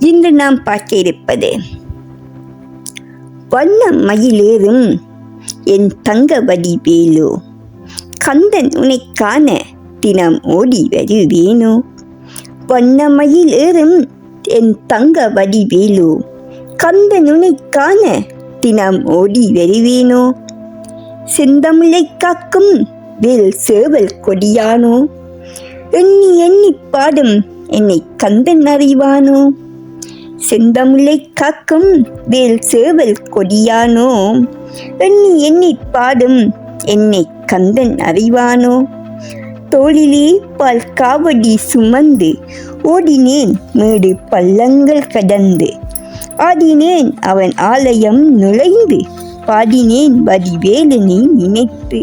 இன்று நாம் பார்க்க இருப்பது வண்ண மயிலேறும் என் தங்க வடிவேலோ, கந்தன் உன்னை காண தினம் ஓடி வருவேனோ. வண்ண மயிலேறும் என் தங்க வடிவேலோ, கந்தன் உன்னை காண தினம் ஓடி வருவேனோ. செந்தமிழை காக்கும் வேல் சேவல் கொடியானோ, எண்ணி எண்ணி பாடும் என்னை கந்தன் அறிவானோ. செந்தமிழை காக்கும் வேல் சேவல் கொடியானோ, எண்ணி எண்ணி பாடும் என்னை கந்தன் அறிவானோ. தோளிலே பால் காவடி சுமந்து ஓடினேன் மேடு பள்ளங்கள் கடந்து, ஆடினேன் அவன் ஆலயம் நுழைந்து பாடினேன் வடிவேலனை நினைத்து.